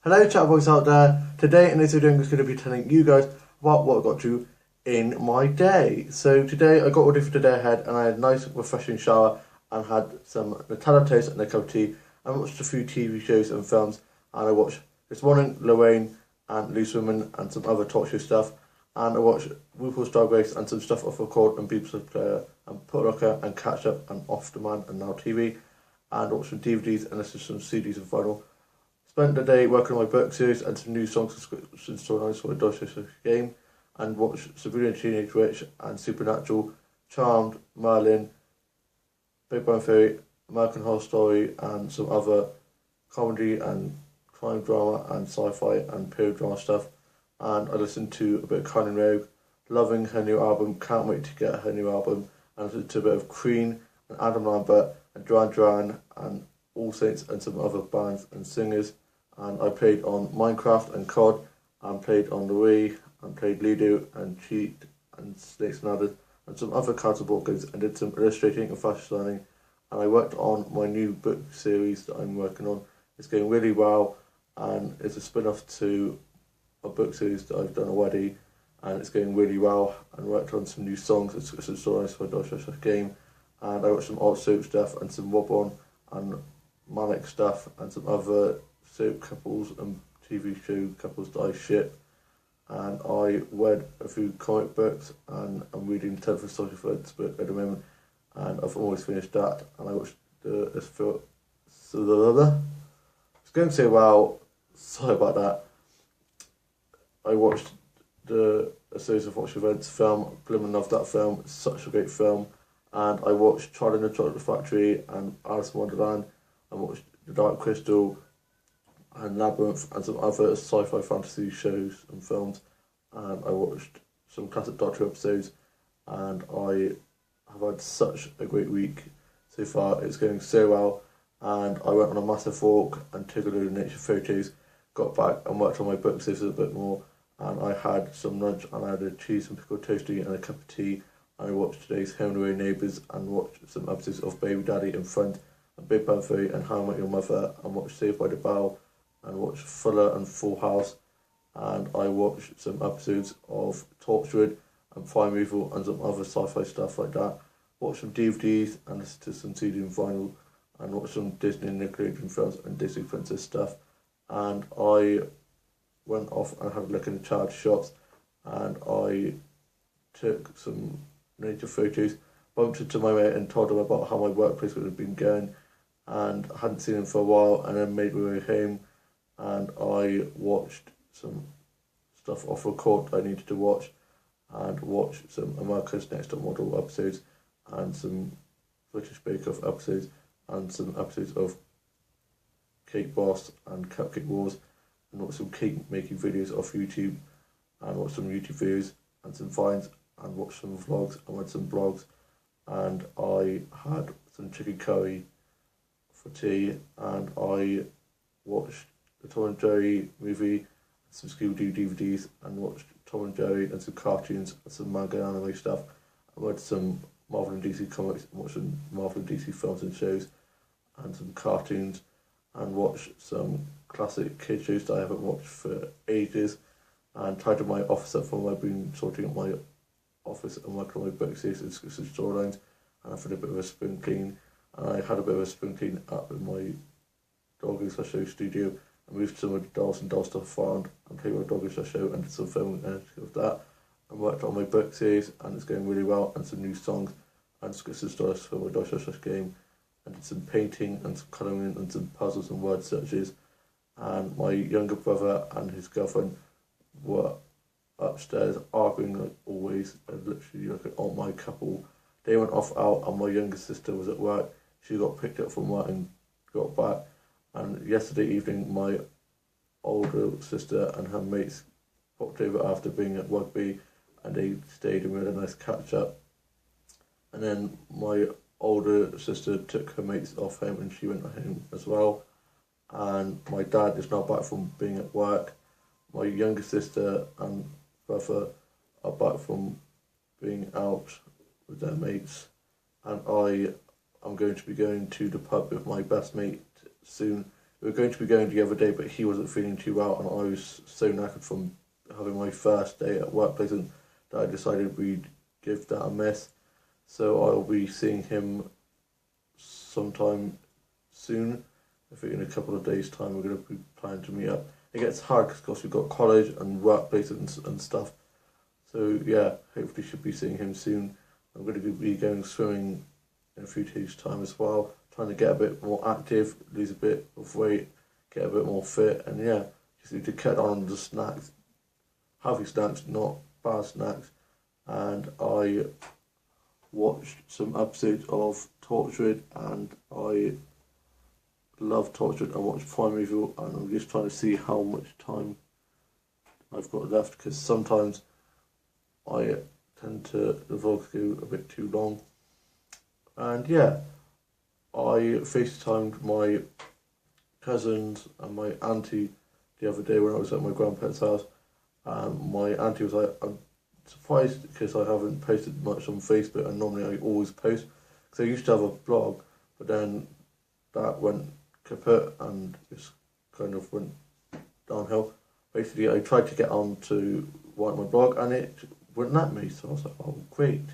Hello chat boys out there. Today in this video I'm just going to be telling you guys about what I got to in my day. So today I got ready for the day ahead and I had a nice refreshing shower and had some Nutella toast and a cup of tea and watched a few TV shows and films, and I watched this morning Lorraine and Loose Women and some other talk show stuff, and I watched RuPaul's Drag Race and some stuff off record and People's Player and Put Rocker and Catch Up and Off Demand and Now TV, and watched some DVDs and listened to some CDs and vinyl. Spent the day working on my book series and some new songs and storylines for the Dorchester game, and watched Sabrina the Teenage Witch and Supernatural, Charmed, Merlin, Big Bang Theory, American Horror Story, and some other comedy and crime drama and sci-fi and period drama stuff. And I listened to a bit of Kylie Minogue, loving her new album, can't wait to get her new album, and listened to a bit of Queen and Adam Lambert and Duran Duran and All Saints and some other bands and singers. And I played on Minecraft and COD, and played on the Wii, and played Ludo and Cheat and Snakes and Ladders and some other cards and board games, and did some illustrating and fashion designing. And I worked on my new book series that I'm working on. It's going really well, and it's a spin-off to a book series that I've done already, and it's going really well. And worked on some new songs and some stories for Dorchester game, and I watched some old soap stuff and some Wob On and Manic stuff and some other soap couples and TV show couples that I ship. And I read a few comic books, and I'm reading the 10th of Social Friends book at the moment, and I've almost finished that. And I watched this film. It's going so well. Sorry about that. I watched a series of Watch Events film. Blooming loved that film. It's such a great film. And I watched Charlie and the Chocolate Factory and Alice in Wonderland. I watched The Dark Crystal and Labyrinth and some other sci-fi fantasy shows and films, and I watched some classic Doctor Who episodes, and I have had such a great week so far. It's going so well, and I went on a massive walk and took a load of nature photos, got back and worked on my book series a bit more, and I had some lunch and I had a cheese and pickle toasty and a cup of tea, and I watched today's Home and Away Neighbours and watched some episodes of Baby Daddy and Friends and Big Bang Theory and How I Met Your Mother, and watched Saved by the Bell and watched Fuller and Full House, and I watched some episodes of Torchwood and Primeval and some other sci-fi stuff like that. Watched some DVDs and listened to some CD and vinyl, and watched some Disney and Nickelodeon films and Disney Princess stuff. And I went off and had a look in the charity shops, and I took some nature photos, bumped into my mate and told him about how my workplace would have been going, and I hadn't seen him for a while, and then made my way home, and I watched some stuff off record I needed to watch, and watched some America's Next Top Model episodes, and some British Bake Off episodes, and some episodes of Cake Boss and Cupcake Wars, and watched some cake making videos off YouTube, and watched some YouTube videos and some vines, and watched some vlogs and read some blogs, and I had some chicken curry for tea, and I watched the Tom and Jerry movie, some Scooby-Doo DVDs, and watched Tom and Jerry and some cartoons and some manga and anime stuff. I read some Marvel and DC comics and watched some Marvel and DC films and shows and some cartoons, and watched some classic kid shows that I haven't watched for ages, and tidied my office up from I've been sorting up my office and working on my book series and some storylines, and I've had a bit of a spring clean, and I had a bit of a spring clean up in my doggy show studio. I moved some of the dolls and doll stuff around and played with my doggy show and did some filming and editing of that, and worked on my book series, and it's going really well, and some new songs and scripts and stories for my Dorchester game, and did some painting and some colouring and some puzzles and word searches. And my younger brother and his girlfriend were upstairs arguing like always, and literally like an all my couple. They went off out, and my younger sister was at work. She got picked up from work and got back. And yesterday evening, my older sister and her mates popped over after being at rugby, and they stayed and we had a nice catch up. And then my older sister took her mates off home and she went home as well. And my dad is now back from being at work. My younger sister and brother are back from being out with their mates, and I am going to be going to the pub with my best mate soon We were going to be going the other day, but he wasn't feeling too well, and I was so knackered from having my first day at workplace, and that I decided we'd give that a miss. So I'll be seeing him sometime soon. I think in a couple of days' time we're going to be planning to meet up. It gets hard because, of course, we've got college and workplace and stuff. So yeah, hopefully should be seeing him soon. I'm going to be going swimming in a few days' time as well. Trying to get a bit more active, lose a bit of weight, get a bit more fit, and yeah, just need to cut down on the snacks. Healthy snacks, not bad snacks. And I watched some episodes of Tortured, and I love Tortured. I watched Prime Review, and I'm just trying to see how much time I've got left, because sometimes I tend to, the vlogs go a bit too long. And yeah, I FaceTimed my cousins and my auntie the other day when I was at my grandparents' house. My auntie was like, I'm surprised because I haven't posted much on Facebook, and normally I always post. Because I used to have a blog, but then that went kaput and just kind of went downhill. Basically, I tried to get on to write my blog, and it wouldn't let me, so I was like, oh great.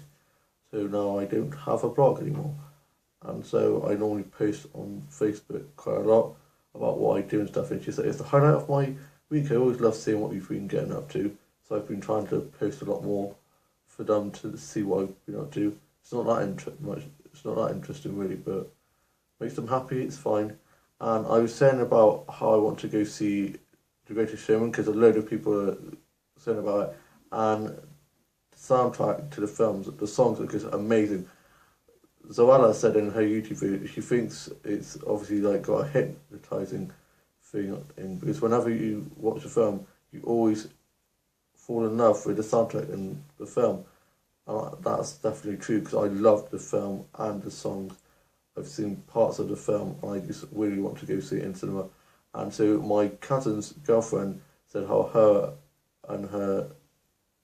So now I don't have a blog anymore. And so I normally post on Facebook quite a lot about what I do and stuff. And she said, it's the highlight of my week. I always love seeing what you've been getting up to. So I've been trying to post a lot more for them to see what I've been up to. It's not that it's not that interesting really, but makes them happy, it's fine. And I was saying about how I want to go see The Greatest Showman, because a load of people are saying about it. And the soundtrack to the films, the songs are just amazing. Zoella said in her YouTube video, she thinks it's obviously like got a hypnotising thing in, because whenever you watch a film, you always fall in love with the soundtrack in the film. And that's definitely true, because I loved the film and the songs. I've seen parts of the film, and I just really want to go see it in cinema. And so my cousin's girlfriend said how her and her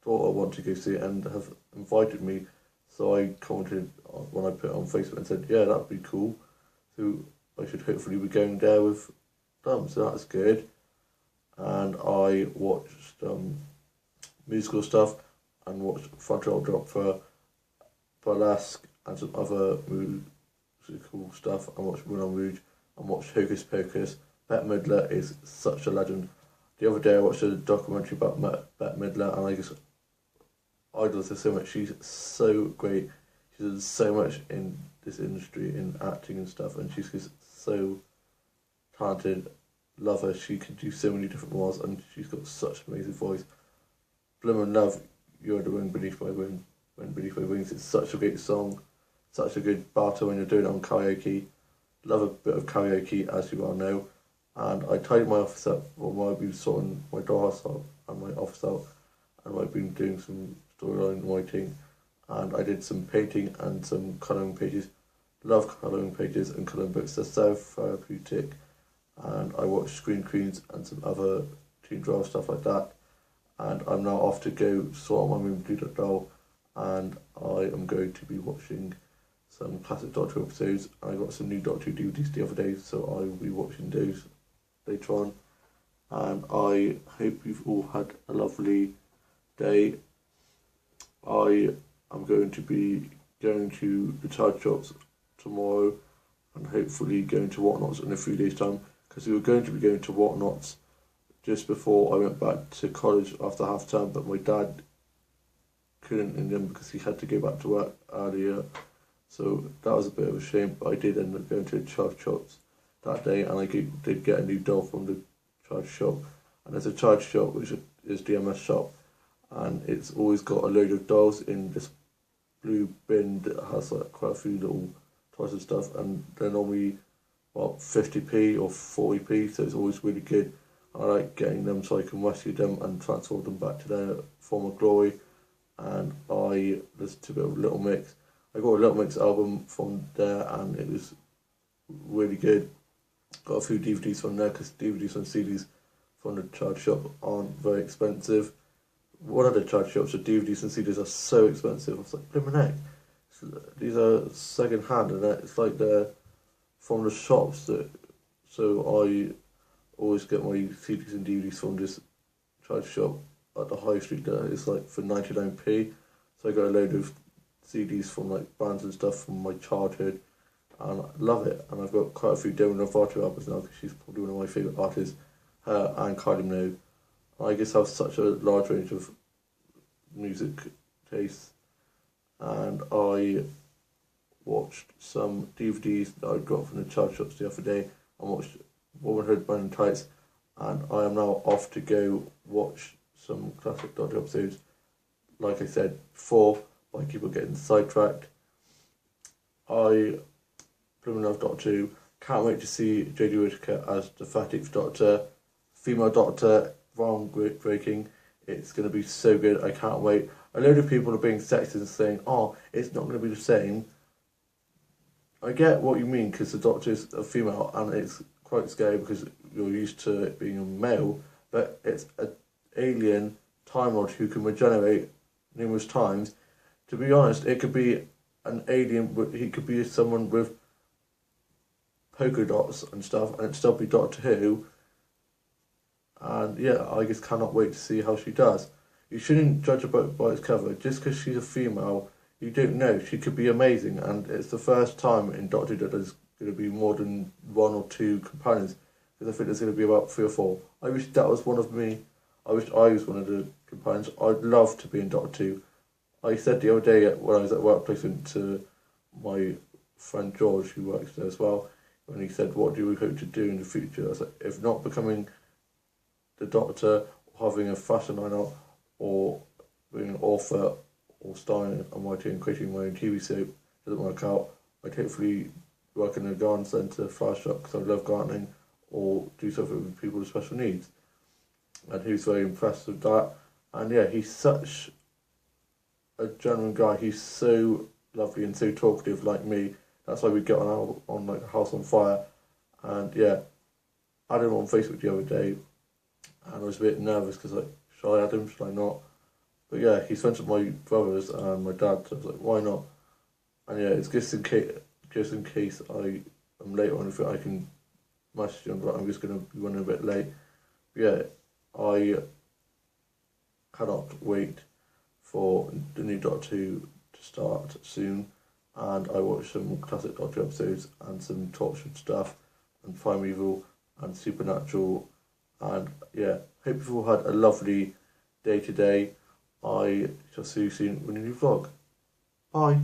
daughter want to go see it and have invited me. So I commented when I put it on Facebook and said, yeah, that'd be cool. So I should hopefully be going there with them, so that's good. And I watched musical stuff, and watched Fragile Drop for Burlesque and some other musical stuff. I watched Moulin Rouge and watched Hocus Pocus. Bette Midler is such a legend. The other day I watched a documentary about Bette Midler, and I just idolize her so much. She's so great. She does so much in this industry, in acting and stuff, and she's just so talented. Love her. She can do so many different roles, and she's got such an amazing voice. Bloomin' Love, You're the Wind Beneath My Wings. Wind Beneath My Wings. It's such a great song, such a good battle when you're doing it on karaoke. Love a bit of karaoke, as you all know. And I tidied my office up while I've been sorting my doorhouse out and my office out, and I've been doing some storyline writing, and I did some painting and some colouring pages. Love colouring pages and colouring books. They're so therapeutic. And I watched Screen Queens and some other teen drama stuff like that. And I'm now off to go sort out my room, do that doll, and I am going to be watching some classic Doctor Who episodes. I got some new Doctor Who DVDs the other day, so I will be watching those later on. And I hope you've all had a lovely day. I am going to be going to the charge shops tomorrow, and hopefully going to Whatnots in a few days' time, because we were going to be going to Whatnots just before I went back to college after half term, but my dad couldn't in them because he had to go back to work earlier. So that was a bit of a shame, but I did end up going to the charge shops that day, and I did get a new doll from the charge shop. And there's a charge shop which is DMS shop, and it's always got a load of dolls in this blue bin that has like quite a few little toys and stuff, and they're normally about 50p or 40p, so it's always really good. I like getting them so I can rescue them and transform them back to their former glory. And I listened to a bit of Little Mix. I got a Little Mix album from there, and it was really good. Got a few DVDs from there, because DVDs and CDs from the charge shop aren't very expensive. One of the charge shops, the DVDs and CDs are so expensive. I was like, blimmin' heck. These are second hand, and it's like they're from the shops that So I always get my CDs and DVDs from this charity shop at the high street there. It's like for 99p. So I got a load of CDs from like bands and stuff from my childhood, and I love it. And I've got quite a few Demi Lovato albums now because she's probably one of my favourite artists, her and Kylie Minogue. I just have such a large range of music tastes, and I watched some DVDs that I got from the charity shops the other day. I watched Womanhood, Man in Tights, and I am now off to go watch some classic Doctor Who episodes. Like I said before, I keep on getting sidetracked. I blooming love Doctor Who. Can't wait to see Jodie Whittaker as the Fat Eighth Doctor. Female Doctor, groundbreaking. It's going to be so good. I can't wait. A load of people are being sexist and saying, oh, it's not going to be the same. I get what you mean because the Doctor is a female and it's quite scary because you're used to it being a male, but it's an alien Time Lord who can regenerate numerous times. To be honest, it could be an alien, he could be someone with polka dots and stuff, and it'd still be Doctor Who. And yeah, I just cannot wait to see how she does. You shouldn't judge a book by its cover. Just because she's a female, you don't know. She could be amazing, and it's the first time in Doctor Who that there's going to be more than one or two companions. Because I think there's going to be about 3 or 4. I wish that was one of me. I wish I was one of the companions. I'd love to be in Doctor Who. I said the other day when I was at work placement to my friend George, who works there as well, when he said, what do we hope to do in the future? I was like, if not becoming the Doctor, or having a fashion line out, or being an author, or starring and writing and creating my own TV soap, doesn't work out, I'd hopefully work in a garden centre, flower shop, because I love gardening, or do something with people with special needs. And he was very impressed with that. And yeah, he's such a genuine guy. He's so lovely and so talkative like me. That's why we get on like a house on fire. And yeah, I had him on Facebook the other day, and I was a bit nervous because like, should I add him? Should I not? But yeah, he's friends with my brothers and my dad, so I was like, why not? And yeah, it's just in case I am late or anything, I can message him, but I'm just going to be running a bit late. But yeah, I cannot wait for the new Doctor Who to start soon, and I watched some classic Doctor Who episodes and some tortured stuff and Primeval and Supernatural, and yeah, hope you've all had a lovely day today. I shall see you soon with a new vlog. Bye.